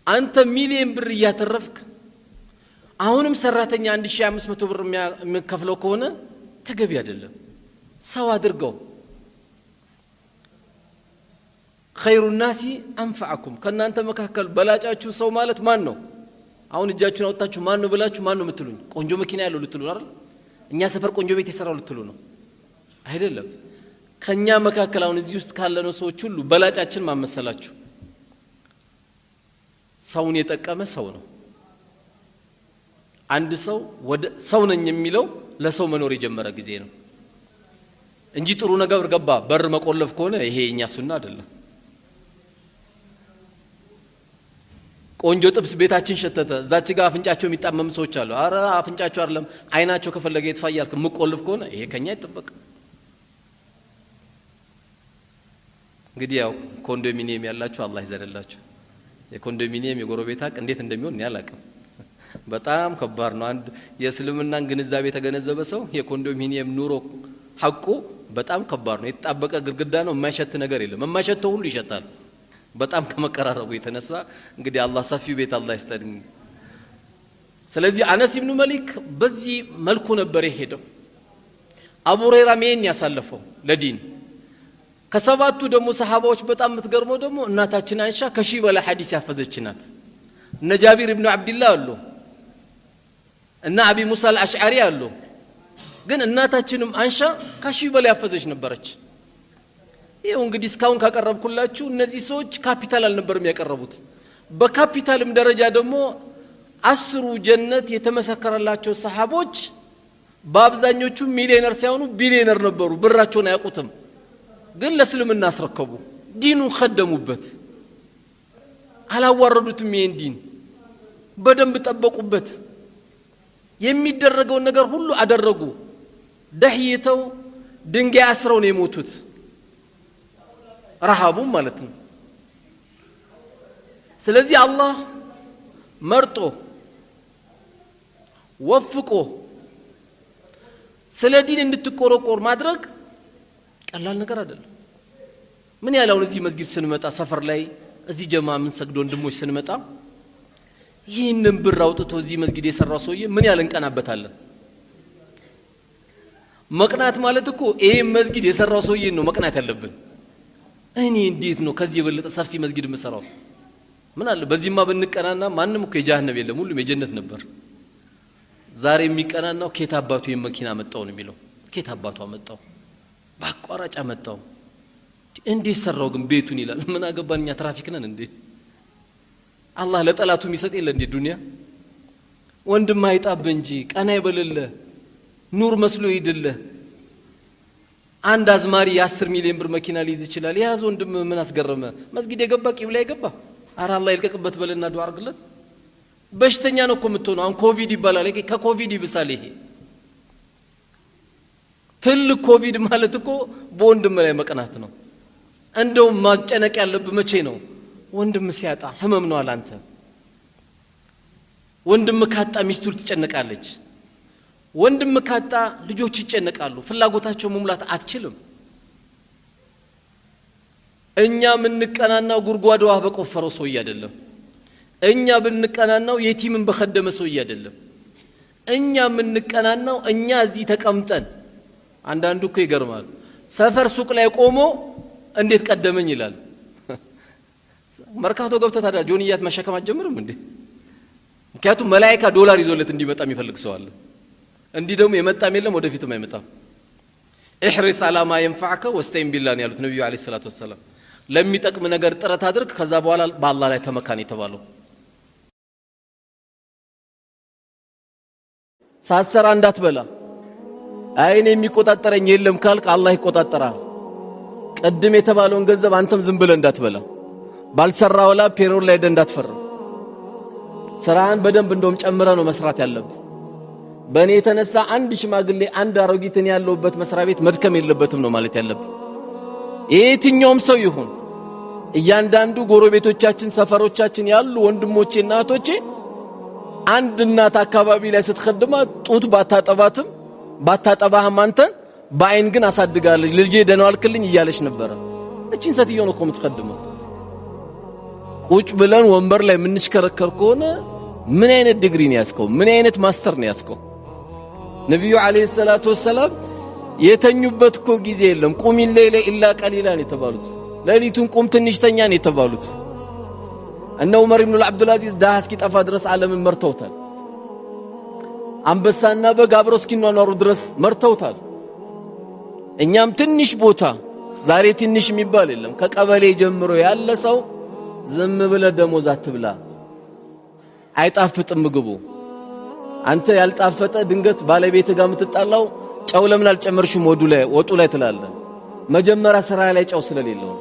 አንተ ሚሊዮን ብር ያተረፍክ አሁንም ሰራተኛ 1500 ብር የሚከፍለው ከሆነ ተገቢ አይደለም ሰው አድርገው خير الناس انفعكم ከናንተ መካከል በላጫችሁ ሰው ማለት ማን ነው አሁን እጃችሁን አውጣችሁ ማን ነው ብላችሁ ማን ነው የምትሉኝ ቆንጆ መኪና ያለው ልትሉ አይደል እኛ ሰፈር ቆንጆ ቤት ይሰራው ልትሉ ነው አይደለም ከኛ መካከል አሁን እዚህ ውስጥ ካለነው ሰዎች ሁሉ በላጫችን ማመሰላችሁ ሰውን የጠቀመ ሰው ነው አንድ ሰው ወደ ሰው ነኝ የሚለው ለሰው መኖር የጀመረ ጊዜ ነው እንጂ ጥሩ ነገር ገባ በር መቆለፍ ከሆነ ይሄ የኛ ሱና አይደለም ቆንጆ ጥብስ ቤታችን ሸተተ እዛች ጋር አፍንጫቸው የሚጣመም ሰዎች አሉ አረ አፍንጫቸው አይደለም አይናቸው ከፈለገ ይጥፋያል ከመቆለፍ ከሆነ ይሄ ከኛ ይተበቅ እንግዲህ ያው ኮንዶሚኒየም ያላችሁ አላህ ይዘንላችሁ የኮንዶሚኒየም የጎረቤት ሀቅ እንዴት እንደሚሆን ያላቀም በጣም ከባድ ነው አንድ የእስልምናን ግንዛቤ የተገነዘበ ሰው የኮንዶሚኒየም ኑሮ ሐቁ በጣም ከባድ ነው የተጣበቀ ግድግዳ ነው የማይሸት ነገር የለም የማይሸተው ሁሉ ይሸታል በጣም ከመቀራረቡ የተነሳ እንግዲህ አላህ ሰፊው ቤት አላህ ይስጠን ስለዚህ አነስ ኢብኑ መሊክ በዚህ መልኩ ነበር የሄደው አቡ ሁረይራ ምን ያሳለፈው ለዲን ከሰባቱ ደግሞ ሰሃባዎች በጣም የምትገርመው ደግሞ እናታችን አይሻ ከሺህ በላይ ሐዲስ ያፈዘችናት እነ ጃቢር ኢብኑ አብዱላህ አሉ እና አቢ ሙሳ አልአሽዓሪ አሉ ግን እናታችንም አንሻ ከሺህ በላይ ያፈዘች ነበረች ይሄው እንግዲህ እስካሁን ካቀረብኩላችሁ እነዚህ ሰዎች ካፒታል አልነበርም ያቀረቡት በካፒታልም ደረጃ ደግሞ 10 ጀነት የተመሰከረላቸው ሰሃቦች በአብዛኞቹ ሚሊዮነር ሳይሆኑ ቢሊዮነር ነበሩ ብራቸውን አያውቁትም ግን ለእስልምና አስረከቡ ዲኑን خدሙበት አላዋረዱትም ይሄን ዲን በደንብ ጠበቁበት የሚደረገው ነገር ሁሉ አደረጉ ደህይተው ድንጋይ አስረው ነው የሞቱት ረሃቡ ማለት ነው ስለዚህ አላህ መርጦ ወፍቆ ስለ ዲን እንድትቆረቆር ማድረግ ቀላል ነገር አይደለም ምን ያለው እዚህ መስጊድ ስንመጣ ሰፈር ላይ እዚህ ጀማ ምን ሰግዶ ወንድሞች ስንመጣ ይህንን ብር አውጥቶ እዚህ መስጊድ የሰራው ሰውዬ ምን ያለን ቀናበታለን መቅናት ማለት እኮ ይሄ መስጊድ የሰራው ሰውዬ ነው መቅናት ያለብን እኔ እንዴት ነው ከዚህ የበለጠ ሰፊ መስጊድ መሰራው ምን አለ በዚህማ ብንቀናና ማንንም እኮ የጀሃነም የለም ሁሉም የጀነት ነበር ዛሬ የሚቀናናው ከታባቱ የመኪና መጣው ነው የሚለው ከታባቱ አመጣው ባቋራጭ አመጣው እንዴት ሰራው ግን ቤቱን ይላል ምን አገባንኛ ትራፊክ ነን እንዴ አላህ ለጠላቱ የሚሰጥ የለ እንዴ ዱንያ ወንድም አይጣብ እንጂ ቀና ይበልለ ኑር መስሎ ይድለ አንድ አዝማሪ 10 ሚሊዮን ብር መኪና ሊይዝ ይችላል ያዝ ወንድም ምን አስገረመ መስጊድ የገባ ቂብላ የገባ አረ አላህ ይልቀቅበት በለና ዱዓ አርግለት በሽተኛ ነው እኮ የምትሆነው አሁን ኮቪድ ይባላል ከኮቪድ ይብሳል ይሄ ትልቅ ኮቪድ ማለት እኮ በወንድም ላይ መቀናት ነው እንደው ማጨነቅ ያለብ መቼ ነው ወንድም ሲያጣ ህመም ነው አላንተ ወንድም ካጣ ሚስቱ ትጨነቃለች ወንድም ካጣ ልጆች ይጨነቃሉ ፍላጎታቸው መሙላት አትችልም እኛ ምንቀናናው ጉርጓዳው በቆፈረው ሰው አይደለም እኛ ብንቀናናው የቲምን በخدመ ሰው አይደለም እኛ ምንቀናናው እኛ እዚህ ተቀምጠን አንዳንዱ እኮ ይገርማል ሰፈር ሱቅ ላይ ቆሞ እንዴት ቀደመኝ ይላል መርካቶ ገብተ ታዲያ ጆንያት መሸከም አትጀምርም እንዴ ምክንያቱም መላእክት ዶላር ይዞለት እንዲመጣ የሚፈልግ ሰው አለ እንዲ ደግሞ የመጣም የለም ወደፊትም አይመጣም احرص على ما ينفعك واستعن بالله ያሉት ነብዩ አለይሂ ሰላቱ ወሰለም ለሚጠቅም ነገር ጥረት አድርግ ከዛ በኋላ በአላህ ላይ ተመካን የተባለው ሳሰራ እንዳትበላ አይኔ የሚቆጣጠረኝ የለም ካልክ አላህ ይቆጣጠራል ቀድም የተባለውን ገንዘብ አንተም ዝም ብለ እንዳትበላ ባልሰራ ወላ ፔሮል ላይ እንዳትፈር ስራን በደንብ እንደውም ጨምረ ነው መስራት ያለብህ በእኔ የተነሳ አንድ ሽማግሌ አንድ አሮጊትን ያለውበት መስሪያ ቤት መድከም የለበትም ነው ማለት ያለብህ የትኛውም ሰው ይሁን እያንዳንዱ ጎረቤቶቻችን ሰፈሮቻችን ያሉ ወንድሞቼ እናቶቼ አንድ እናት አካባቢ ላይ ስትخدማ ጡት ባታጠባህም አንተን በአይን ግን አሳድጋለች ልጄ ደህና ዋልክልኝ እያለች ነበር እቺን ሰትዮ ነው እኮ የምትخدመው ቁጭ ብለን ወንበር ላይ የምንሽከረከር ከሆነ ምን አይነት ዲግሪ ነው ያስከው? ምን አይነት ማስተር ነው ያስከው? ነብዩ አለይሂ ሰላቱ ወሰለም የተኙበት እኮ ጊዜ የለም። ቁም ኢለይለ ኢላ ቀሊላን የተባሉት ሌሊቱን ቁም ትንሽ ተኛን የተባሉት እነ ዑመር ኢብኑ አብዱል አዚዝ ዳህ እስኪጠፋ ድረስ ዓለምን መርተውታል። አንበሳና በግ አብረው እስኪኗኗሩ ድረስ መርተውታል። እኛም ትንሽ ቦታ ዛሬ ትንሽ የሚባል የለም። ከቀበሌ ጀምሮ ያለ ሰው ዝም ብለ ደሞዝ አትብላ፣ አይጣፍጥም ምግቡ። አንተ ያልጣፈጠ ድንገት ባለቤት ጋር የምትጣላው ጨው ለምን አልጨመርሽም ወጡ ላይ ትላለህ። መጀመሪያ ስራ ላይ ጨው ስለሌለው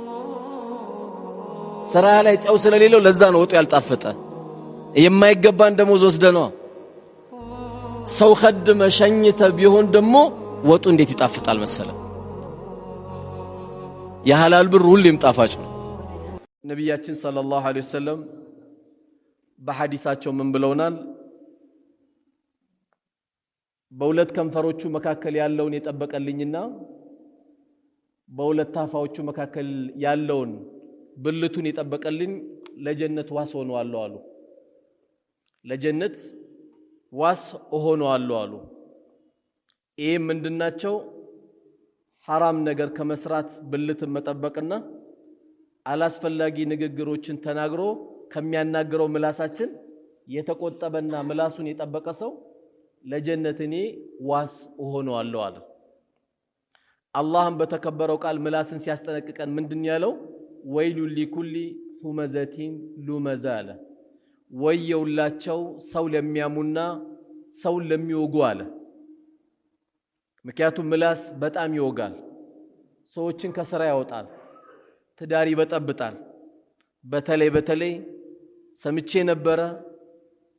ስራ ላይ ጨው ስለሌለው ለዛ ነው ወጡ ያልጣፈጠ። የማይገባን ደሞዝ ወስደነው ሰው ኸድመ ሸኝተ ቢሆን ደግሞ ወጡ እንዴት ይጣፍጣል መሰለ። የሐላል ብር ሁሌም ጣፋጭ ነው። ነብያችን ሰለላሁ ዐለይሂ ወሰለም በሐዲሳቸው ምን ብለውናል? በሁለት ከንፈሮቹ መካከል ያለውን የጠበቀልኝና በሁለት ታፋዎቹ መካከል ያለውን ብልቱን የጠበቀልኝ ለጀነት ዋስ ሆነዋለሁ አሉ። ለጀነት ዋስ ሆነዋለሁ አሉ። ይሄ ምንድናቸው? ሐራም ነገር ከመስራት ብልትን መጠበቅና አላስፈላጊ ንግግሮችን ተናግሮ ከሚያናግረው ምላሳችን የተቆጠበና ምላሱን የጠበቀ ሰው ለጀነት እኔ ዋስ ሆነዋለሁ አለ። አላህም በተከበረው ቃል ምላስን ሲያስጠነቅቀን ምንድን ያለው? ወይሉ ሊኩሊ ሁመዘቲን ሉመዛ አለ። ወየውላቸው ሰው ለሚያሙና ሰው ለሚወጉ አለ። ምክንያቱም ምላስ በጣም ይወጋል፣ ሰዎችን ከስራ ያወጣል፣ ትዳር ይበጠብጣል። በተለይ ሰምቼ ነበረ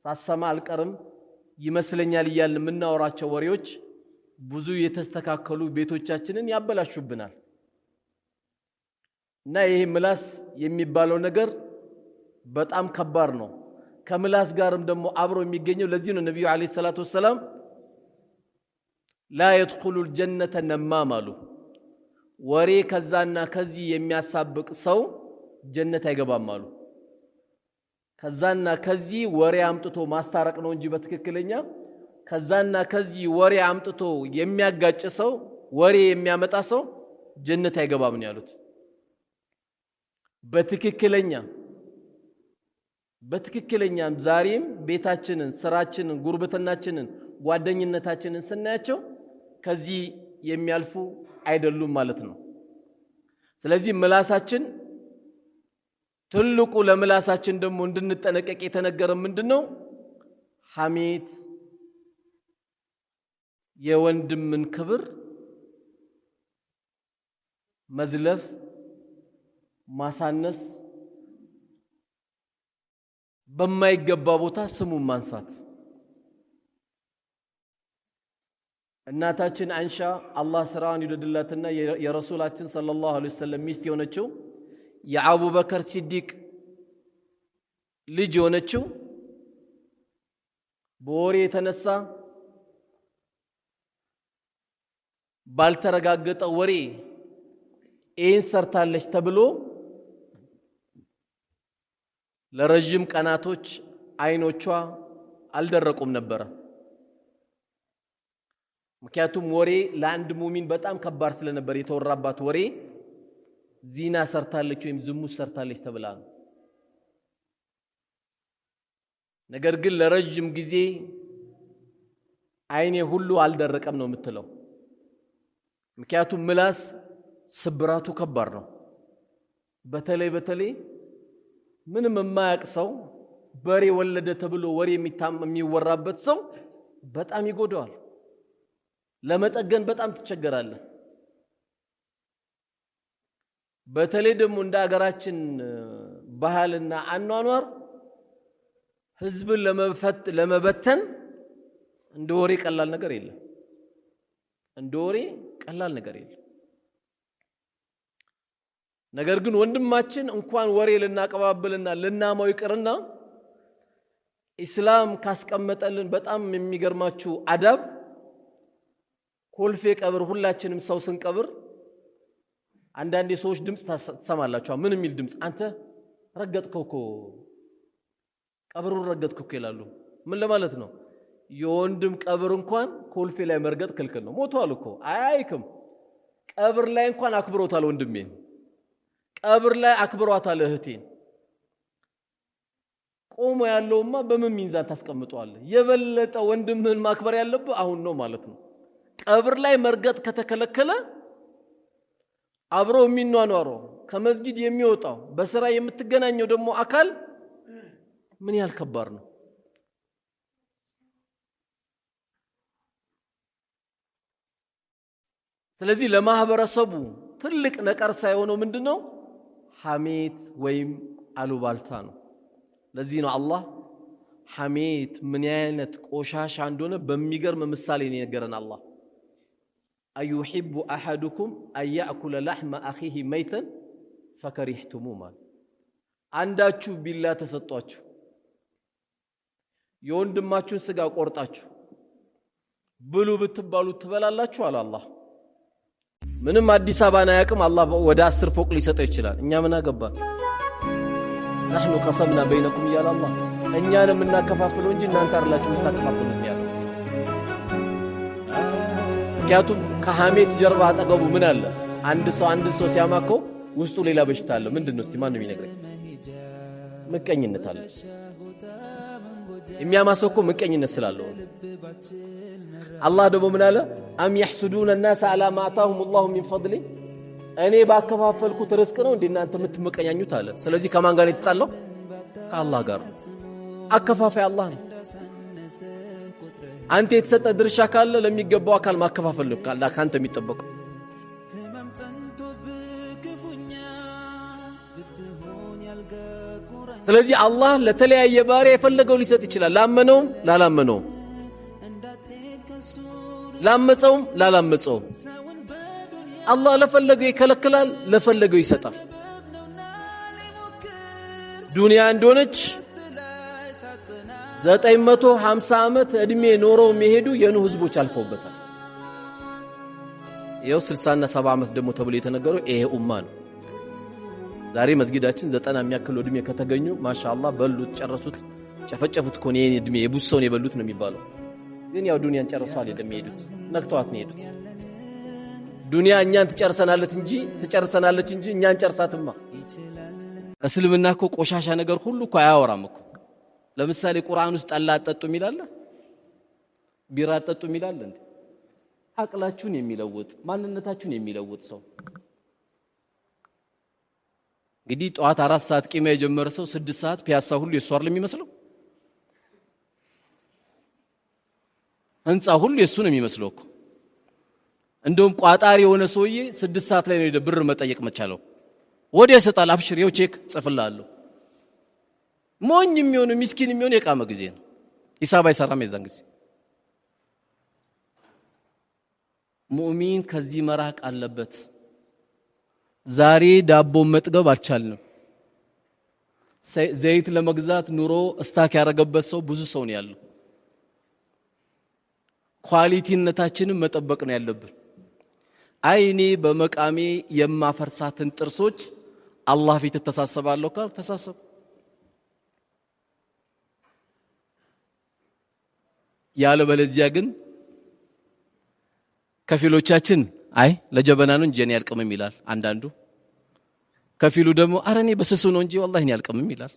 ሳሰማ አልቀርም ይመስለኛል እያልን የምናወራቸው ወሬዎች ብዙ የተስተካከሉ ቤቶቻችንን ያበላሹብናል። እና ይሄ ምላስ የሚባለው ነገር በጣም ከባድ ነው። ከምላስ ጋርም ደግሞ አብሮ የሚገኘው ለዚህ ነው ነብዩ አለይሂ ሰላቱ ወሰለም ላ يدخل الجنة ነማም አሉ። ወሬ ከዛና ከዚህ የሚያሳብቅ ሰው ጀነት አይገባም አሉ። ከዛና ከዚህ ወሬ አምጥቶ ማስታረቅ ነው እንጂ በትክክለኛ ከዛና ከዚህ ወሬ አምጥቶ የሚያጋጭ ሰው ወሬ የሚያመጣ ሰው ጀነት አይገባም ነው ያሉት። በትክክለኛም ዛሬም ቤታችንን፣ ስራችንን፣ ጉርብትናችንን፣ ጓደኝነታችንን ስናያቸው ከዚህ የሚያልፉ አይደሉም ማለት ነው። ስለዚህ ምላሳችን ትልቁ ለምላሳችን ደግሞ እንድንጠነቀቅ የተነገረ ምንድነው? ሐሜት፣ የወንድምን ክብር መዝለፍ፣ ማሳነስ፣ በማይገባ ቦታ ስሙን ማንሳት። እናታችን አንሻ አላህ ስራዋን ይወድላትና የረሱላችን ሰለላሁ ዐለይሂ ወሰለም ሚስት የሆነችው የአቡበከር ሲዲቅ ልጅ የሆነችው በወሬ የተነሳ ባልተረጋገጠ ወሬ ይህን ሰርታለች ተብሎ ለረጅም ቀናቶች አይኖቿ አልደረቁም ነበረ። ምክንያቱም ወሬ ለአንድ ሙሚን በጣም ከባድ ስለነበር የተወራባት ወሬ ዚና ሰርታለች ወይም ዝሙት ሰርታለች ተብላ ነው። ነገር ግን ለረጅም ጊዜ አይኔ ሁሉ አልደረቀም ነው የምትለው። ምክንያቱም ምላስ ስብራቱ ከባድ ነው። በተለይ ምንም የማያውቅ ሰው በሬ ወለደ ተብሎ ወሬ የሚወራበት ሰው በጣም ይጎዳዋል። ለመጠገን በጣም ትቸገራለህ። በተለይ ደግሞ እንደ ሀገራችን ባህልና አኗኗር ህዝብን ለመበተን እንደ ወሬ ቀላል ነገር የለም። ነገር ግን ወንድማችን እንኳን ወሬ ልናቀባብልና ልናማው ይቅርና ኢስላም ካስቀመጠልን በጣም የሚገርማችሁ አዳብ ኮልፌ ቀብር ሁላችንም ሰው ስንቀብር አንዳንዴ ሰዎች ድምጽ ተሰማላችሁ። ምን የሚል ድምጽ? አንተ ረገጥከው እኮ ቀብሩን ረገጥከው እኮ ይላሉ ምን ለማለት ነው የወንድም ቀብር እንኳን ኮልፌ ላይ መርገጥ ክልክል ነው ሞቷል እኮ አይክም ቀብር ላይ እንኳን አክብሮታል ወንድሜን ቀብር ላይ አክብሯታል እህቴን ቆሞ ያለውማ በምን ሚዛን ታስቀምጧል የበለጠ ወንድምህን ማክበር ያለብህ አሁን ነው ማለት ነው ቀብር ላይ መርገጥ ከተከለከለ አብሮ የሚኗኗረው ከመስጊድ የሚወጣው በስራ የምትገናኘው ደግሞ አካል ምን ያህል ከባድ ነው ስለዚህ ለማህበረሰቡ ትልቅ ነቀርሳ የሆነው ምንድነው ሐሜት ወይም አሉባልታ ነው ለዚህ ነው አላህ ሐሜት ምን አይነት ቆሻሻ እንደሆነ በሚገርም ምሳሌ ነው የነገረን አላህ አዩሂቡ አሐዱኩም አያእኩለ ለሕመ አኺሂ መይተን ፈከሪህቱሙ ማለት አንዳችሁ ቢላ ተሰጧችሁ የወንድማችሁን ስጋ ቆርጣችሁ ብሉ ብትባሉ ትበላላችሁ አለ አላህ ምንም አዲስ አበባን አያውቅም አላህ ወደ 10 ፎቅ ሊሰጠው ይችላል እኛ ምን አገባን نحن قسمنا بينكم يا الله እኛን እናከፋፍለው እንጂ እናንተ አይደላችሁ የምታከፋፍሉት ያለው ምክንያቱም ከሐሜት ጀርባ አጠገቡ ምን አለ አንድ ሰው ሲያማከው ውስጡ ሌላ በሽታ አለ ምንድነው እስቲ ማን ነው የሚነግረኝ ምቀኝነት አለ የሚያማሰው እኮ ምቀኝነት ስላለው አላህ ደግሞ ምን አለ አም يحسدون الناس على ما آتاهم الله من فضله እኔ ባከፋፈልኩት ርዝቅ ነው እንደናንተ የምትመቀኛኙት አለ ስለዚህ ከማን ጋር የተጣለው ከአላህ ጋር አከፋፋይ አላህ ነው አንተ የተሰጠ ድርሻ ካለ ለሚገባው አካል ማከፋፈል ነው ካለ ካንተ የሚጠበቀው ስለዚህ አላህ ለተለያየ ባሪያ የፈለገው ሊሰጥ ይችላል ላመነውም ላላመነውም ላመፀውም ላላመፀውም አላህ ለፈለገው ይከለክላል ለፈለገው ይሰጣል ዱንያ እንደሆነች 950 ዓመት እድሜ ኖረው የሚሄዱ የኑ ህዝቦች አልፈውበታል ይኸው 60 እና 70 ዓመት ደግሞ ተብሎ የተነገረው ይሄ ኡማ ነው ዛሬ መስጊዳችን 90 የሚያክል እድሜ ከተገኙ ማሻአላህ በሉት ጨረሱት ጨፈጨፉት ኮኔ እድሜ የቡሰውን የበሉት ነው የሚባለው ግን ያው ዱንያን ጨርሷል የደሚሄዱት ነክተዋት ነው የሄዱት ዱንያ እኛን ትጨርሰናለች እንጂ እኛን ጨርሳትማ እስልምና እኮ ቆሻሻ ነገር ሁሉ እኮ አያወራም እኮ ለምሳሌ ቁርአን ውስጥ ጠላ አጠጡ ይላል ቢራ አጠጡ ይላል እንዴ አቅላችሁን የሚለውጥ ማንነታችሁን የሚለውጥ ሰው እንግዲህ ጧት 4 ሰዓት ቂማ የጀመረ ሰው 6 ሰዓት ፒያሳ ሁሉ የሱ አይደል የሚመስለው ህንጻ ሁሉ የሱ ነው የሚመስለው እኮ እንደውም ቋጣሪ የሆነ ሰውዬ 6 ሰዓት ላይ ነው ብር መጠየቅ መቻለው ወዲያ ሰጣል አብሽር ይው ቼክ ጽፍላለሁ ሞኝ የሚሆን ምስኪን የሚሆን የቃመ ጊዜ ነው ሂሳብ አይሰራም የዛን ጊዜ ሙእሚን ከዚህ መራቅ አለበት ዛሬ ዳቦ መጥገብ አልቻልንም ዘይት ለመግዛት ኑሮ እስታክ ያረጋበት ሰው ብዙ ሰው ነው ያለው ኳሊቲነታችንን መጠበቅ ነው ያለብን አይኔ በመቃሜ የማፈርሳትን ጥርሶች አላህ ፊት ተሳሰባለሁ ካል ተሳሰብ ያለ በለዚያ ግን ከፊሎቻችን አይ ለጀበና ነው እንጂ እኔ ያልቀምም ይላል አንዳንዱ ከፊሉ ደግሞ አረኔ በስሱ ነው እንጂ والله እኔ ያልቀምም ይላል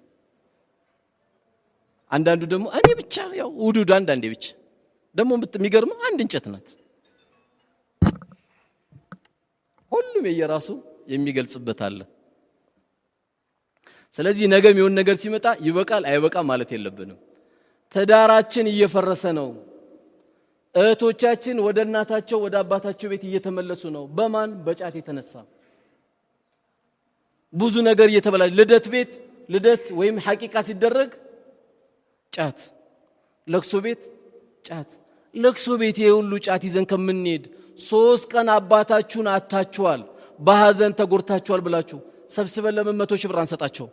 አንዳንዱ ደግሞ እኔ ብቻ ያው ውዱድ አንዳንዴ ብቻ ደግሞ የሚገርመው አንድ እንጨት ናት ሁሉም የየራሱ የሚገልጽበት አለ ስለዚህ ነገም የሆነ ነገር ሲመጣ ይበቃል አይበቃም ማለት የለብንም ተዳራችን እየፈረሰ ነው እህቶቻችን ወደ እናታቸው ወደ አባታቸው ቤት እየተመለሱ ነው በማን በጫት የተነሳ ብዙ ነገር እየተበላሽ ልደት ወይም ሐቂቃ ሲደረግ ጫት ለቅሶ ቤት ጫት ለቅሶ ቤት የሁሉ ጫት ይዘን ከምንሄድ 3 ቀን አባታችሁን አታችኋል በሐዘን ተጎርታችኋል ብላችሁ ሰብስበን ለ100 ሺህ ብር አንሰጣቸው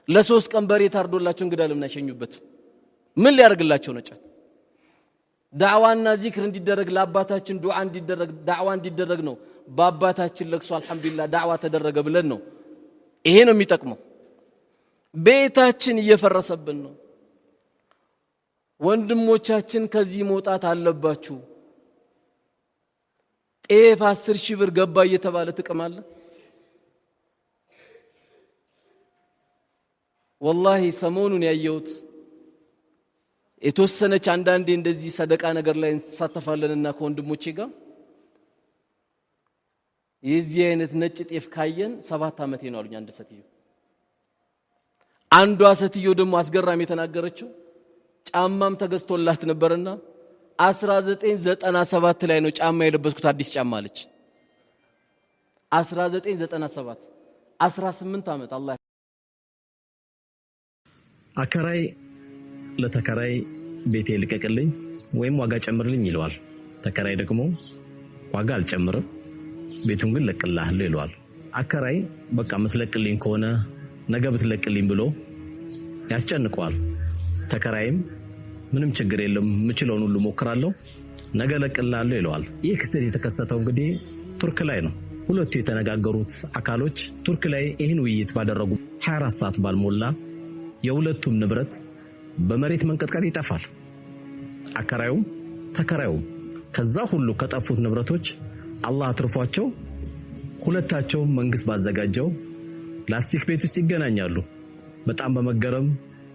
ለ3 ቀን በሬ ታርዶላቸው እንግዳ ለምን ያሸኙበት ምን ሊያርግላቸው ነው ጫት ዳዕዋና ዚክር እንዲደረግ ለአባታችን ዱዓ እንዲደረግ ዳዕዋ እንዲደረግ ነው በአባታችን ለቅሶ አልহামዱሊላህ ዳዕዋ ተደረገ ብለን ነው ይሄ ነው የሚጠቅመው ቤታችን እየፈረሰብን ነው ወንድሞቻችን ከዚህ መውጣት አለባችሁ ጤፍ 10,000 ብር ገባ እየተባለ ጥቅማለ والله ሰሞኑን ያየሁት የተወሰነች አንዳንዴ እንደዚህ ሰደቃ ነገር ላይ እንሳተፋለንና ከወንድሞቼ ጋር የዚህ አይነት ነጭ ጤፍ ካየን 7 አመት ነው አሉኝ አንድ ሰትዮ አንዷ ሰትዮ ደግሞ አስገራሚ የተናገረችው ጫማም ተገዝቶላት ነበርና 1997 ላይ ነው ጫማ የለበስኩት አዲስ ጫማ አለች 1997 18 አመት አላህ አከራይ ለተከራይ ቤቴ ልቀቅልኝ ወይም ዋጋ ጨምርልኝ ይለዋል ተከራይ ደግሞ ዋጋ አልጨምርም ቤቱን ግን ለቅልሃለሁ ይለዋል አከራይ በቃ መስለቅልኝ ከሆነ ነገ ብትለቅልኝ ብሎ ያስጨንቀዋል ተከራይም ምንም ችግር የለም ምችለውን ሁሉ ሞክራለሁ ነገ ለቅልሃለሁ ይለዋል ይህ ክስተት የተከሰተው እንግዲህ ቱርክ ላይ ነው ሁለቱ የተነጋገሩት አካሎች ቱርክ ላይ ይህን ውይይት ባደረጉ 24 ሰዓት ባልሞላ የሁለቱም ንብረት በመሬት መንቀጥቀጥ ይጠፋል አከራዩም ተከራዩም ከዛ ሁሉ ከጠፉት ንብረቶች አላህ አትርፏቸው ሁለታቸው መንግስት ባዘጋጀው ላስቲክ ቤት ውስጥ ይገናኛሉ በጣም በመገረም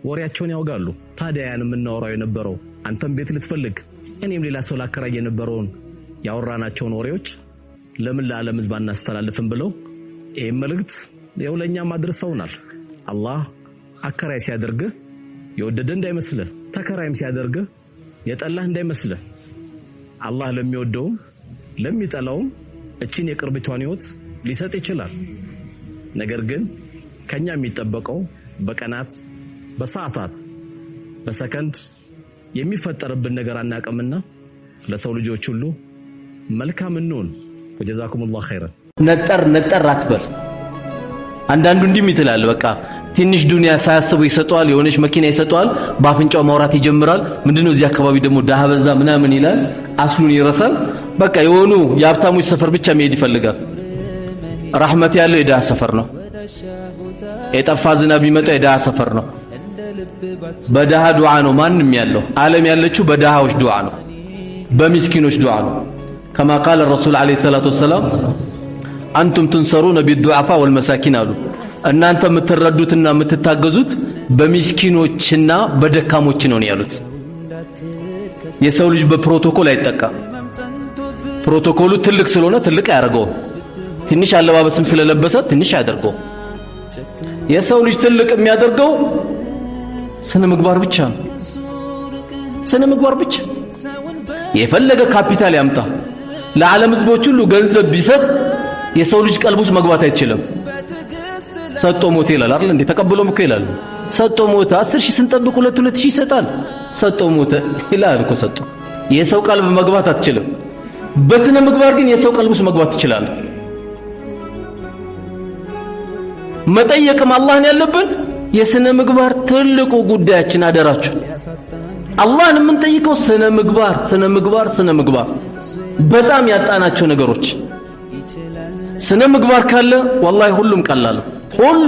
ወሬያቸውን ያወጋሉ ታዲያ ያንን እናወራው የነበረው አንተም ቤት ልትፈልግ እኔም ሌላ ሰው ላከራይ የነበረውን ያወራናቸውን ወሬዎች ለምን ለዓለም ህዝብ አናስተላልፍም ብለው ይሄ መልእክት የውለኛ ማድረሰውናል አላህ አከራይ ሲያደርግ የወደደ እንዳይመስል ተከራይም ሲያደርግ የጠላህ እንዳይመስል አላህ ለሚወደው ለሚጠላው እቺን የቅርብቷን ህይወት ሊሰጥ ይችላል ነገር ግን ከኛ የሚጠበቀው በቀናት በሰዓታት በሰከንድ የሚፈጠርብን ነገር አናቀምና ለሰው ልጆች ሁሉ መልካም እንሁን ወጀዛኩሙላህ ኸይራን ነጠር አትበል አንዳንዱ እንዲም ይተላል በቃ ትንሽ ዱንያ ሳያስቡ ይሰጣል የሆነች መኪና ይሰጣል ባፍንጫው ማውራት ይጀምራል ምንድነው እዚህ አካባቢ ደግሞ ዳህበዛ ምናምን ይላል አስሉን ይረሳል በቃ የሆኑ የሀብታሞች ሰፈር ብቻ መሄድ ይፈልጋል ረህመት ያለው የዳህ ሰፈር ነው የጠፋ ዝናብ ቢመጣ የዳህ ሰፈር ነው በዳህ ዱዓ ነው ማንንም ያለው ዓለም ያለችው በዳሃዎች ዱዓ ነው በሚስኪኖች ዱዓ ነው كما قال الرسول عليه الصلاه والسلام انتم تنصرون بالضعفاء والمساكين አሉ እናንተ የምትረዱትና የምትታገዙት በሚስኪኖችና በደካሞች ነው ያሉት የሰው ልጅ በፕሮቶኮል አይጠቃ ፕሮቶኮሉ ትልቅ ስለሆነ ትልቅ ያደርገው ትንሽ አለባበስም ስለለበሰ ትንሽ ያደርገው የሰው ልጅ ትልቅ የሚያደርገው ስነ ምግባር ብቻ ነው ስነ ምግባር ብቻ የፈለገ ካፒታል ያምጣ ለዓለም ህዝቦች ሁሉ ገንዘብ ቢሰጥ የሰው ልጅ ቀልቡስ መግባት አይችልም ሰጥቶ ሞት ይላል አይደል እንዴ ተቀበሎም እኮ ይላል ሰጥቶ ሞት 10,000 ስንጠብቅ 2,000 ይሰጣል ሰጥቶ ሞት ይላል እኮ ሰጥቶ የሰው ቀልብ መግባት አትችልም በስነ ምግባር ግን የሰው ቀልቡስ መግባት ይችላል መጠየቅም አላህን ያለብን የስነ ምግባር ትልቁ ጉዳያችን አደራችሁ አላህን ምን ጠይቀው ስነ ምግባር በጣም ያጣናቸው ነገሮች ስነ ምግባር ካለ والله ሁሉም ቀላል ሁሉ